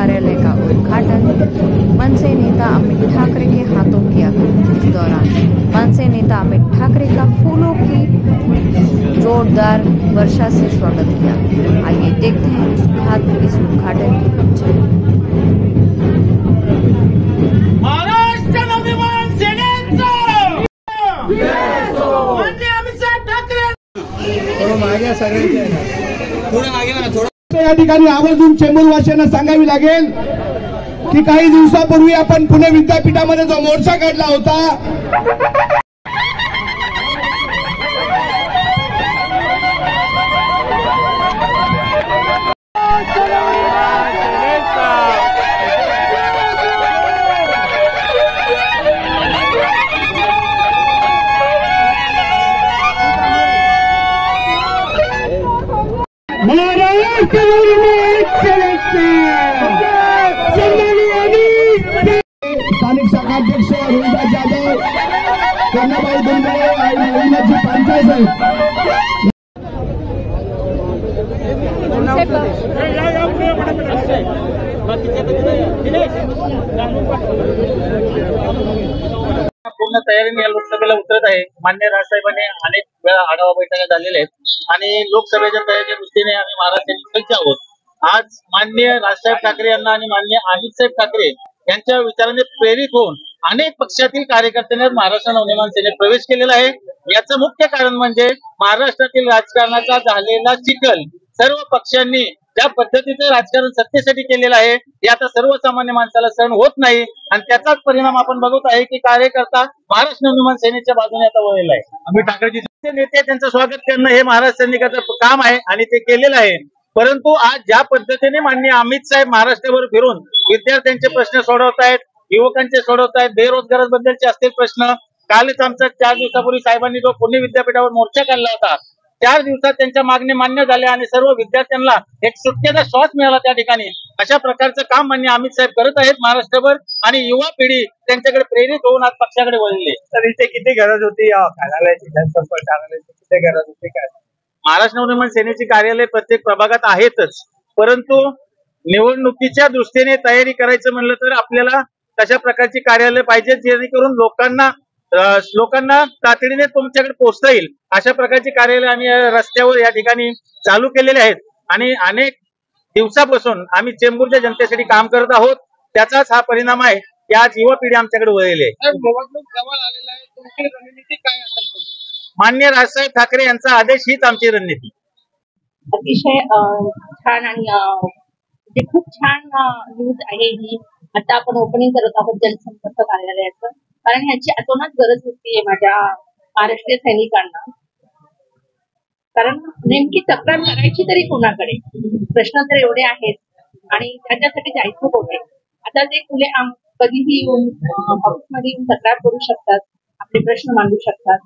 कार्यालय का उद्घाटन मनसे नेता अमित ठाकरे के हाथों किया गया। इस दौरान मनसे नेता अमित ठाकरे का फूलों की जोरदार वर्षा से स्वागत किया। आइए देखते हैं इस उद्घाटन की पिक्चर। महाराष्ट्र नवनिर्माण सेनेचा माननीय अमित ठाकरे थोडं मागे सगळ्यांचे आहे ना, थोडं मागे म्हणा थोडं। या ठिकाणी आवर्जून चेंबूरवासियांना सांगावी लागेल की काही दिवसापूर्वी आपण पुणे विद्यापीठामध्ये जो मोर्चा काढला होता, स्थानिक शाखाध्यक्ष रोहिदास जाधव, कन्नाबाई दुंबळे आणि नवीनाची पंचायत आहे। पूर्ण तयारीने या लोकसभेला उतरत आहे। मान्य राजसाहेबांनी अनेक वेळा आढावा बैठका झालेल्या आहेत आणि लोकसभेच्या तयारीच्या दृष्टीने आम्ही महाराष्ट्राचे सज्ज आहोत। आज माननीय राजसाहेब ठाकरे यांना आणि माननीय अमितसाहेब ठाकरे यांच्या विचाराने प्रेरित होऊन अनेक पक्षातील कार्यकर्त्यांनी महाराष्ट्र नवनिर्माण सेनेत प्रवेश केलेला आहे। याचं मुख्य कारण म्हणजे महाराष्ट्रातील राजकारणाचा झालेला चिखल। सर्व पक्षांनी ज्या पद्धतीचं राजकारण सत्तेसाठी केलेलं आहे हे आता सर्वसामान्य माणसाला सहन होत नाही आणि त्याचाच परिणाम आपण बघत आहे की कार्यकर्ता महाराष्ट्र नवनिर्माण सेनेच्या बाजूने आता वळलेला आहे। अमित ठाकरेजी नेते त्यांचं स्वागत करणं हे महाराष्ट्र सैनिकाचं काम आहे आणि ते केलेलं आहे। परंतु आज ज्या पद्धतीने माननीय अमित साहेब महाराष्ट्रावर फिरून विद्यार्थ्यांचे प्रश्न सोडवतायत, युवकांचे सोडवतायत, बेरोजगारांबद्दलचे असतील प्रश्न, कालच आमचा 4 दिवसापूर्वी साहेबांनी जो पुणे विद्यापीठावर मोर्चा काढला होता, 4 दिवसात त्यांच्या मागणी मान्य झाल्या आणि सर्व विद्यार्थ्यांना एक सुटकेचा श्वास मिळाला त्या ठिकाणी। अशा प्रकारचं काम माननीय अमित साहेब करत आहेत महाराष्ट्रभर आणि युवा पिढी त्यांच्याकडे प्रेरित होऊन आज पक्षाकडे वळली। तर इथे किती गरज होती या कार्यालयाची, जनसंपर्क कार्यालयाची किती गरज होती काय? महाराष्ट्र नवनिर्माण सेनेची कार्यालय प्रत्येक प्रभागात आहेतच, परंतु निवडणुकीच्या दृष्टीने तयारी करायचं म्हणलं तर आपल्याला तशा प्रकारची कार्यालय पाहिजे जेणेकरून लोकांना तातडीने तुमच्याकडे पोहोचता येईल। अशा प्रकारची कार्यालय आम्ही रस्त्यावर या ठिकाणी चालू केलेले आहेत आणि अनेक दिवसापासून आम्ही चेंबूरच्या जनतेसाठी काम करत आहोत। त्याचाच हा परिणाम आहे की आज युवा पिढी आमच्याकडे वळलेली आहे। निवडणूक जवळ आलेला आहे, तुमची रणनीती काय असेल? मान्य राजसाहेब ठाकरे यांचा आदेश हीच आमची रणनीती। अतिशय छान आणि खूप छान न्यूज आहे ही। आता आपण ओपनिंग करत आहोत जनसंपर्क कार्यालयाचं, कारण ह्याची अतोनात गरज होती माझ्या महाराष्ट्रीय सैनिकांना। कारण नेमकी तक्रार करायची तरी कोणाकडे, प्रश्न तर एवढे आहेत आणि त्याच्यासाठी जायचं होते। आता ते खुले कधीही येऊन ऑफिसमध्ये येऊन तक्रार करू शकतात, आपले प्रश्न मांडू शकतात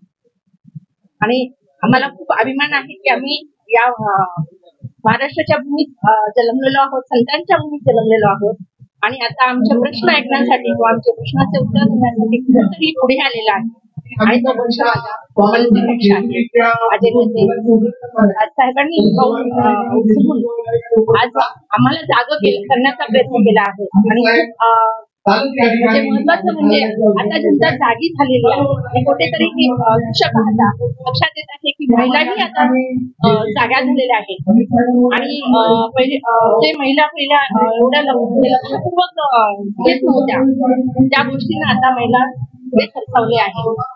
आणि आम्हाला खूप अभिमान आहे की आम्ही या महाराष्ट्राच्या भूमीत जन्मलेलो आहोत, संतांच्या भूमीत जन्मलेलो आहोत आणि आता आमचे प्रश्न ऐकण्यासाठी किंवा आमच्या प्रश्नाचे उत्तर देण्यासाठी कुठेतरी पुढे आलेला आहे आणि तो पक्ष माझा मनसे पक्ष आहे। आज साहेबांनी आज आम्हाला जागा करण्याचा प्रयत्न केला आहे आणि म्हणजे महत्वाचं म्हणजे आता जनता जागी झालेली आहे आणि कुठेतरी दृश्य पाहता लक्षात येत आहे की महिलाही आता जाग्या झालेल्या आहेत आणि पहिले जे महिला पहिल्या एवढ्या लक्षपूर्वक येत नव्हत्या त्या गोष्टींना आता महिला सरसावले आहेत।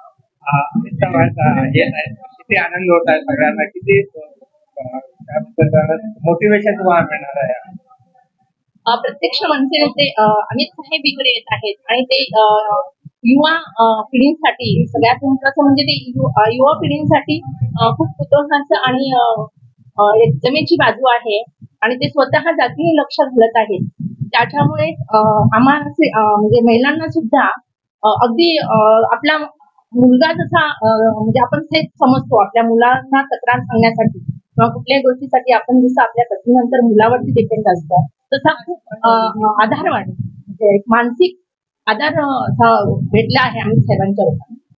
किती आनंद होत आहे सगळ्यांना, किती मोटिवेशन तुम्हाला मिळणार आहे? प्रत्यक्ष मनसे नेते अमित साहेब इकडे येत आहेत आणि ते युवा पिढींसाठी सगळ्यात महत्वाचं म्हणजे ते युवा पिढींसाठी खूप कुतूहलाचं आणि जमेची बाजू आहे आणि ते स्वतः जातीने लक्ष घालत आहेत। त्याच्यामुळे आम्हाला म्हणजे महिलांना सुद्धा अगदी आपला मुलगा जसा म्हणजे आपण सेफ समजतो, आपल्या मुलांना तक्रार सांगण्यासाठी किंवा कुठल्याही गोष्टीसाठी आपण जसं आपल्या पत्नीनंतर मुलावरती डिपेंड असतं तसा खूप आधार वाटतो, म्हणजे एक मानसिक आधार भेटला आहे अमित साहेबांच्या लोकांना।